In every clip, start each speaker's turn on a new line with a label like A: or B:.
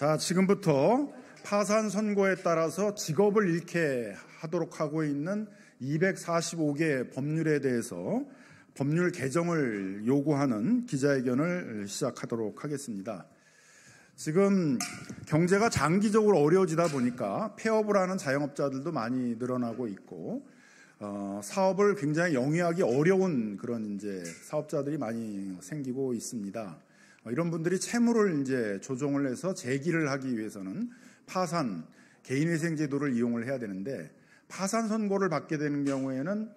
A: 자, 지금부터 파산 선고에 따라서 직업을 잃게 하도록 하고 있는 245개 법률에 대해서 법률 개정을 요구하는 기자회견을 시작하도록 하겠습니다. 지금 경제가 장기적으로 어려워지다 보니까 폐업을 하는 자영업자들도 많이 늘어나고 있고, 사업을 굉장히 영위하기 어려운 그런 이제 사업자들이 많이 생기고 있습니다. 이런 분들이 채무를 이제 조정을 해서 재기를 하기 위해서는 파산, 개인회생 제도를 이용을 해야 되는데, 파산 선고를 받게 되는 경우에는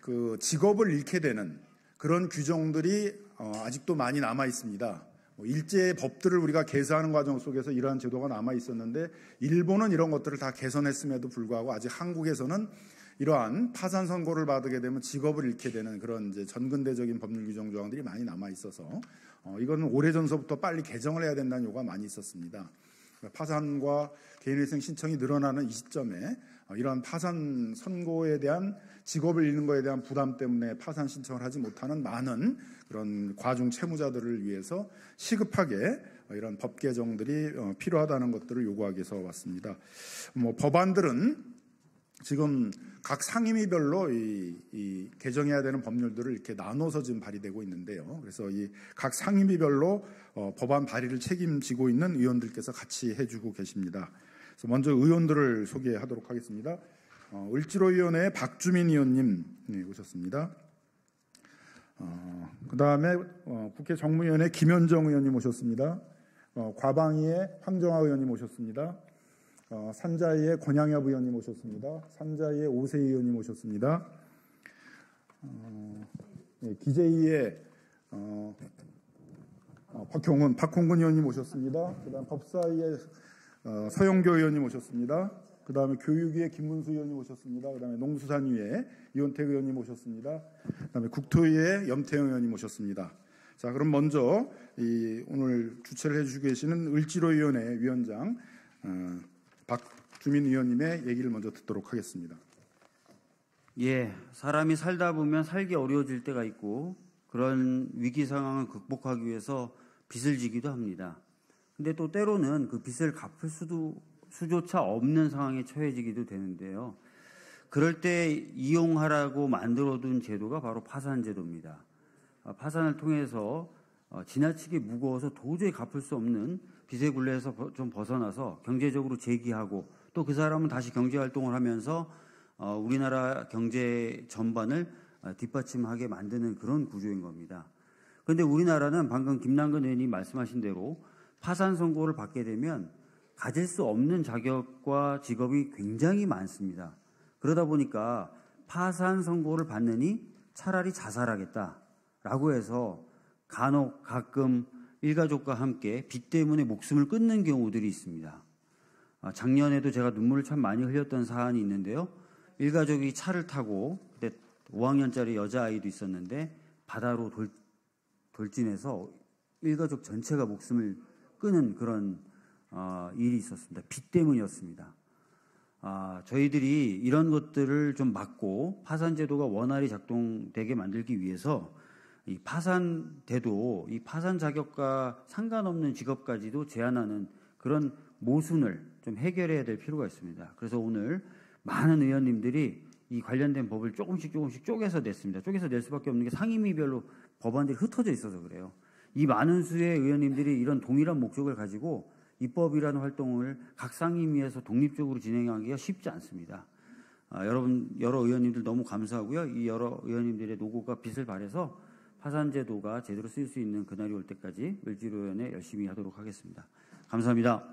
A: 그 직업을 잃게 되는 그런 규정들이 아직도 많이 남아 있습니다. 일제 법들을 우리가 개선하는 과정 속에서 이러한 제도가 남아 있었는데, 일본은 이런 것들을 다 개선했음에도 불구하고 아직 한국에서는 이러한 파산 선고를 받게 되면 직업을 잃게 되는 그런 이제 전근대적인 법률 규정 조항들이 많이 남아 있어서 이거는 오래전서부터 빨리 개정을 해야 된다는 요구가 많이 있었습니다. 파산과 개인회생 신청이 늘어나는 이 시점에 이러한 파산 선고에 대한 직업을 잃는 것에 대한 부담 때문에 파산 신청을 하지 못하는 많은 그런 과중 채무자들을 위해서 시급하게 이런 법 개정들이 필요하다는 것들을 요구하기 위해서 왔습니다. 법안들은 지금 각 상임위별로 이 개정해야 되는 법률들을 이렇게 나눠서 지금 발의되고 있는데요. 그래서 이 각 상임위별로 법안 발의를 책임지고 있는 의원들께서 같이 해주고 계십니다. 그래서 먼저 의원들을 소개하도록 하겠습니다. 을지로위원회의 박주민 의원님 오셨습니다. 그 다음에 국회 정무위원회 김현정 의원님 오셨습니다. 과방위의 황정화 의원님 오셨습니다. 산자위의 권양엽 의원님 오셨습니다. 산자위의 오세희 의원님 오셨습니다. 기재위의 박홍근 의원님 오셨습니다. 그 다음 법사위의 서영교 의원님 오셨습니다. 그 다음에 교육위의 김문수 의원님 오셨습니다. 그 다음에 농수산위의 이원택 의원님 오셨습니다. 그 다음에 국토위의 염태영 의원님 오셨습니다. 자, 그럼 먼저 오늘 주최를 해주시고 계시는 을지로위원회 위원장 박주민 의원님의 얘기를 먼저 듣도록 하겠습니다.
B: 예, 사람이 살다 보면 살기 어려워질 때가 있고 그런 위기 상황을 극복하기 위해서 빚을 지기도 합니다. 근데 또 때로는 그 빚을 갚을 수조차 없는 상황에 처해지기도 되는데요. 그럴 때 이용하라고 만들어둔 제도가 바로 파산제도입니다. 파산을 통해서 지나치게 무거워서 도저히 갚을 수 없는 빚의 굴레에서 좀 벗어나서 경제적으로 재기하고 또 그 사람은 다시 경제활동을 하면서 우리나라 경제 전반을 뒷받침하게 만드는 그런 구조인 겁니다. 그런데 우리나라는 방금 김남근 의원이 말씀하신 대로 파산 선고를 받게 되면 가질 수 없는 자격과 직업이 굉장히 많습니다. 그러다 보니까 파산 선고를 받느니 차라리 자살하겠다라고 해서 간혹 가끔 일가족과 함께 빚 때문에 목숨을 끊는 경우들이 있습니다. 작년에도 제가 눈물을 참 많이 흘렸던 사안이 있는데요. 일가족이 차를 타고 그때 5학년짜리 여자아이도 있었는데 바다로 돌진해서 일가족 전체가 목숨을 끊은 그런 일이 있었습니다. 빚 때문이었습니다. 저희들이 이런 것들을 좀 막고 파산제도가 원활히 작동되게 만들기 위해서 이 파산돼도 이 파산 자격과 상관없는 직업까지도 제한하는 그런 모순을 좀 해결해야 될 필요가 있습니다. 그래서 오늘 많은 의원님들이 이 관련된 법을 조금씩 쪼개서 냈습니다. 쪼개서 낼 수밖에 없는 게 상임위별로 법안들이 흩어져 있어서 그래요. 이 많은 수의 의원님들이 이런 동일한 목적을 가지고 입법이라는 활동을 각 상임위에서 독립적으로 진행하기가 쉽지 않습니다. 여러 의원님들 너무 감사하고요. 이 여러 의원님들의 노고가 빛을 발해서 파산제도가 제대로 쓰일 수 있는 그날이 올 때까지 을지로위원회 열심히 하도록 하겠습니다. 감사합니다.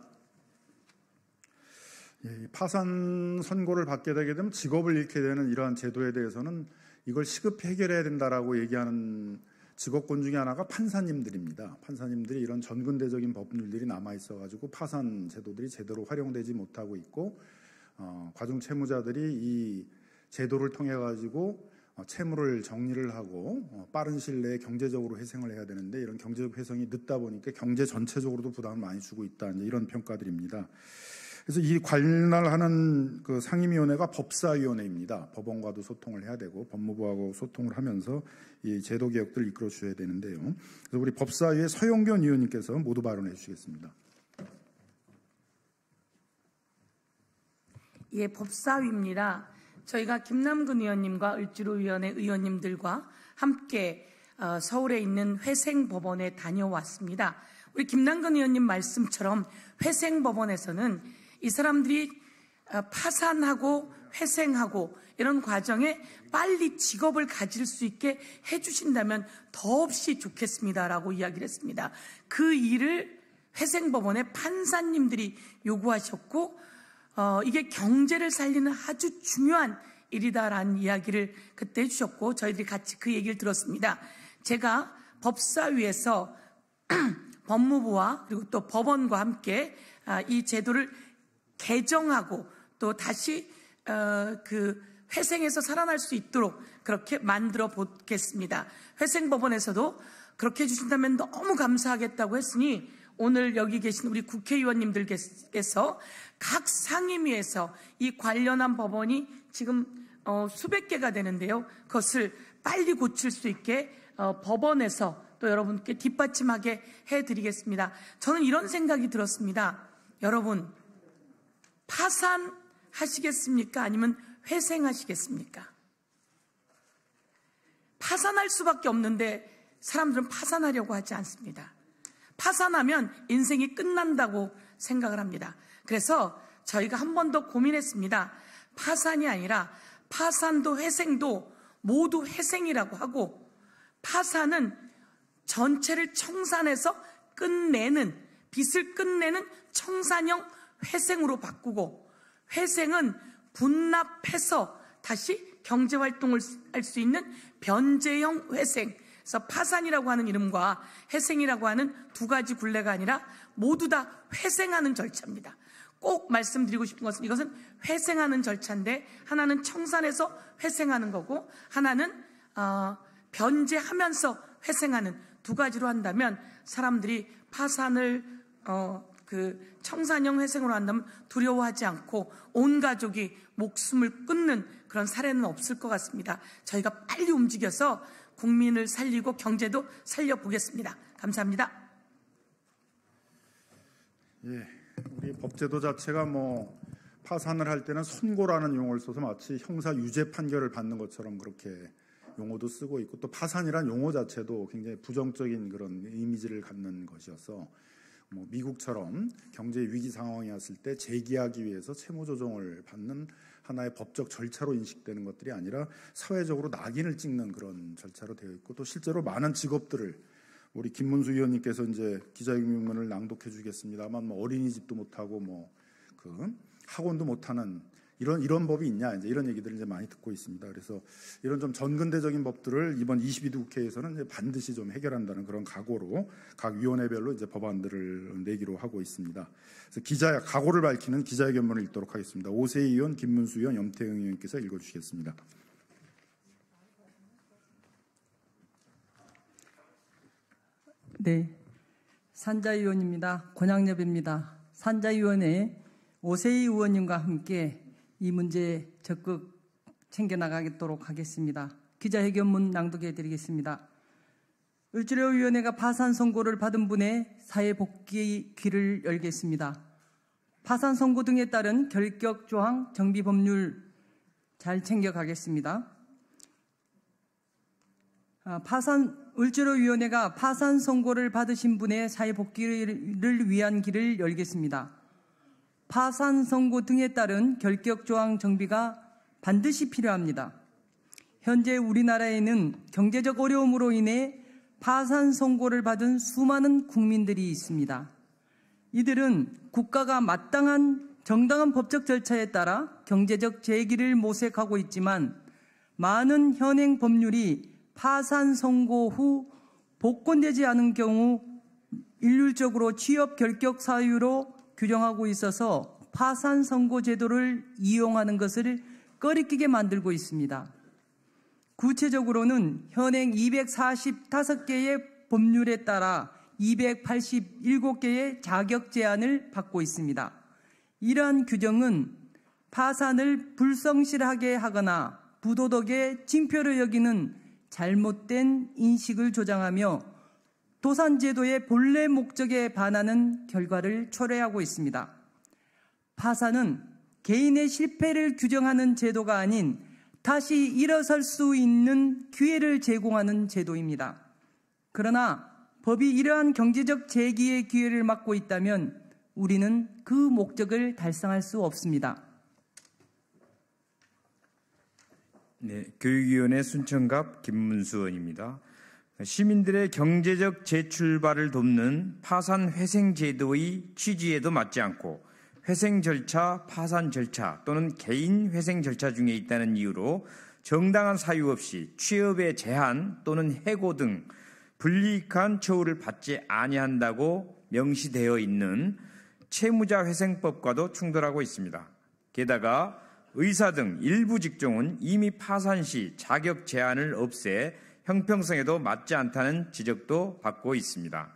A: 예, 파산 선고를 받게 되게 되면 직업을 잃게 되는 이러한 제도에 대해서는 이걸 시급히 해결해야 된다라고 얘기하는 직업군 중에 하나가 판사님들입니다. 판사님들이 이런 전근대적인 법률들이 남아 있어가지고 파산 제도들이 제대로 활용되지 못하고 있고, 과중 채무자들이 이 제도를 통해 가지고 채무를 정리를 하고 빠른 시일 내에 경제적으로 회생을 해야 되는데 이런 경제적 회생이 늦다 보니까 경제 전체적으로도 부담을 많이 주고 있다, 이런 평가들입니다. 그래서 이 관할하는 그 상임위원회가 법사위원회입니다. 법원과도 소통을 해야 되고 법무부하고 소통을 하면서 이 제도 개혁들을 이끌어 주셔야 되는데요. 그래서 우리 법사위의 서영견 의원님께서 모두 발언해 주시겠습니다.
C: 예, 법사위입니다. 저희가 김남근 의원님과 을지로위원회 의원님들과 함께 서울에 있는 회생법원에 다녀왔습니다. 우리 김남근 의원님 말씀처럼 회생법원에서는 이 사람들이 파산하고 회생하고 이런 과정에 빨리 직업을 가질 수 있게 해주신다면 더없이 좋겠습니다라고 이야기를 했습니다. 그 일을 회생법원의 판사님들이 요구하셨고 이게 경제를 살리는 아주 중요한 일이다라는 이야기를 그때 해주셨고 저희들이 같이 그 얘기를 들었습니다. 제가 법사위에서 법무부와 그리고 또 법원과 함께 이 제도를 개정하고 또 다시 그 회생에서 살아날 수 있도록 그렇게 만들어 보겠습니다. 회생법원에서도 그렇게 해주신다면 너무 감사하겠다고 했으니 오늘 여기 계신 우리 국회의원님들께서 각 상임위에서 이 관련한 법원이 지금 수백 개가 되는데요. 그것을 빨리 고칠 수 있게 법원에서 또 여러분께 뒷받침하게 해드리겠습니다. 저는 이런 생각이 들었습니다. 여러분, 파산하시겠습니까? 아니면 회생하시겠습니까? 파산할 수밖에 없는데 사람들은 파산하려고 하지 않습니다. 파산하면 인생이 끝난다고 생각을 합니다. 그래서 저희가 한 번 더 고민했습니다. 파산이 아니라 파산도 회생도 모두 회생이라고 하고 파산은 전체를 청산해서 끝내는 빚을 끝내는 청산형 회생으로 바꾸고 회생은 분납해서 다시 경제활동을 할 수 있는 변제형 회생. 그래서 파산이라고 하는 이름과 회생이라고 하는 두 가지 굴레가 아니라 모두 다 회생하는 절차입니다. 꼭 말씀드리고 싶은 것은 이것은 회생하는 절차인데 하나는 청산해서 회생하는 거고 하나는 변제하면서 회생하는 두 가지로 한다면 사람들이 파산을 그 청산형 회생으로 한다면 두려워하지 않고 온 가족이 목숨을 끊는 그런 사례는 없을 것 같습니다. 저희가 빨리 움직여서 국민을 살리고 경제도 살려보겠습니다. 감사합니다.
A: 예, 우리 법제도 자체가 파산을 할 때는 선고라는 용어를 써서 마치 형사 유죄 판결을 받는 것처럼 그렇게 용어도 쓰고 있고 또 파산이란 용어 자체도 굉장히 부정적인 그런 이미지를 갖는 것이어서 미국처럼 경제 위기 상황이 왔을 때 재기하기 위해서 채무 조정을 받는 하나의 법적 절차로 인식되는 것들이 아니라 사회적으로 낙인을 찍는 그런 절차로 되어 있고 또 실제로 많은 직업들을 우리 김문수 의원님께서 이제 기자회견문을 낭독해 주겠습니다만 어린이집도 못하고 그 학원도 못하는 이런 법이 있냐 이제 이런 얘기들을 이제 많이 듣고 있습니다. 그래서 이런 좀 전근대적인 법들을 이번 22대 국회에서는 이제 반드시 좀 해결한다는 그런 각오로 각 위원회별로 이제 법안들을 내기로 하고 있습니다. 그래서 각오를 밝히는 기자회견문을 읽도록 하겠습니다. 오세희 의원, 김문수 의원, 염태영 의원께서 읽어주시겠습니다.
D: 네, 산자위원입니다. 권양엽입니다. 산자위원회 오세희 의원님과 함께 이 문제 적극 챙겨나가도록 하겠습니다. 기자회견문 낭독해 드리겠습니다. 을지로위원회가 파산 선고를 받은 분의 사회복귀 길을 열겠습니다. 파산 선고 등에 따른 결격 조항 정비 법률 잘 챙겨가겠습니다. 을지로위원회가 파산 선고를 받으신 분의 사회복귀를 위한 길을 열겠습니다. 파산 선고 등에 따른 결격 조항 정비가 반드시 필요합니다. 현재 우리나라에는 경제적 어려움으로 인해 파산 선고를 받은 수많은 국민들이 있습니다. 이들은 국가가 마땅한 정당한 법적 절차에 따라 경제적 재기를 모색하고 있지만 많은 현행 법률이 파산 선고 후 복권되지 않은 경우 일률적으로 취업 결격 사유로 규정하고 있어서 파산 선고 제도를 이용하는 것을 꺼리끼게 만들고 있습니다. 구체적으로는 현행 245개의 법률에 따라 287개의 자격 제한을 받고 있습니다. 이러한 규정은 파산을 불성실하게 하거나 부도덕의 징표를 여기는 잘못된 인식을 조장하며 도산제도의 본래 목적에 반하는 결과를 초래하고 있습니다. 파산은 개인의 실패를 규정하는 제도가 아닌 다시 일어설 수 있는 기회를 제공하는 제도입니다. 그러나 법이 이러한 경제적 재기의 기회를 막고 있다면 우리는 그 목적을 달성할 수 없습니다.
E: 네, 교육위원회 순천갑 김문수 의원입니다. 시민들의 경제적 재출발을 돕는 파산회생제도의 취지에도 맞지 않고 회생 절차, 파산 절차 또는 개인 회생 절차 중에 있다는 이유로 정당한 사유 없이 취업의 제한 또는 해고 등 불이익한 처우를 받지 아니한다고 명시되어 있는 채무자회생법과도 충돌하고 있습니다. 게다가 의사 등 일부 직종은 이미 파산 시 자격 제한을 없애 형평성에도 맞지 않다는 지적도 받고 있습니다.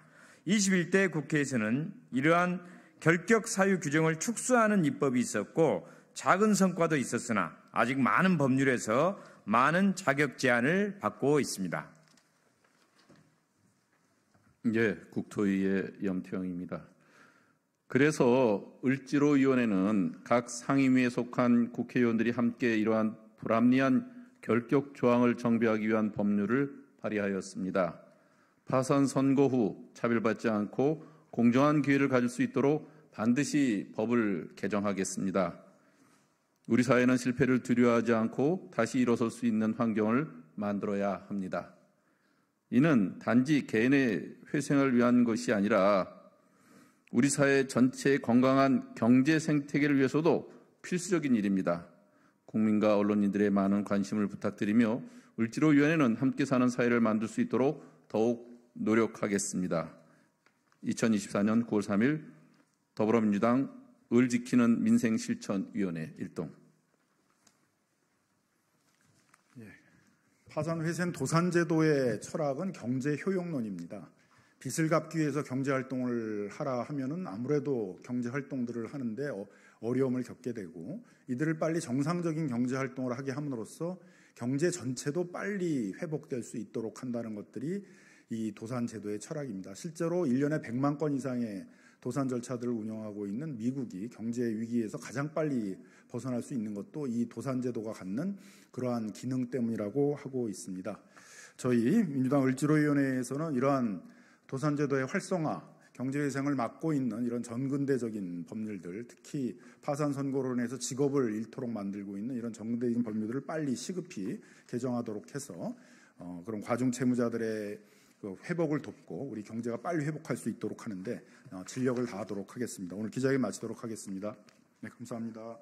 E: 21대 국회에서는 이러한 결격 사유 규정을 축소하는 입법이 있었고 작은 성과도 있었으나 아직 많은 법률에서 많은 자격 제한을 받고 있습니다.
F: 예, 국토위의 염태영입니다. 그래서 을지로위원회는 각 상임위에 속한 국회의원들이 함께 이러한 불합리한 결격 조항을 정비하기 위한 법률을 발의하였습니다. 파산 선고 후 차별받지 않고 공정한 기회를 가질 수 있도록 반드시 법을 개정하겠습니다. 우리 사회는 실패를 두려워하지 않고 다시 일어설 수 있는 환경을 만들어야 합니다. 이는 단지 개인의 회생을 위한 것이 아니라 우리 사회 전체의 건강한 경제 생태계를 위해서도 필수적인 일입니다. 국민과 언론인들의 많은 관심을 부탁드리며 을지로위원회는 함께 사는 사회를 만들 수 있도록 더욱 노력하겠습니다. 2024년 9월 3일 더불어민주당 을 지키는 민생실천위원회 1동.
A: 파산회생 도산제도의 철학은 경제 효용론입니다. 빚을 갚기 위해서 경제활동을 하라 하면은 아무래도 경제활동들을 하는데 어려움을 겪게 되고 이들을 빨리 정상적인 경제활동을 하게 함으로써 경제 전체도 빨리 회복될 수 있도록 한다는 것들이 이 도산제도의 철학입니다. 실제로 1년에 100만 건 이상의 도산 절차들을 운영하고 있는 미국이 경제 위기에서 가장 빨리 벗어날 수 있는 것도 이 도산제도가 갖는 그러한 기능 때문이라고 하고 있습니다. 저희 민주당 을지로위원회에서는 이러한 도산제도의 활성화, 경제회생을 막고 있는 이런 전근대적인 법률들, 특히 파산선고론에서 직업을 잃도록 만들고 있는 이런 전근대적인 법률들을 빨리 시급히 개정하도록 해서 그런 과중채무자들의 회복을 돕고 우리 경제가 빨리 회복할 수 있도록 하는데 진력을 다하도록 하겠습니다. 오늘 기자회견 마치도록 하겠습니다. 네, 감사합니다.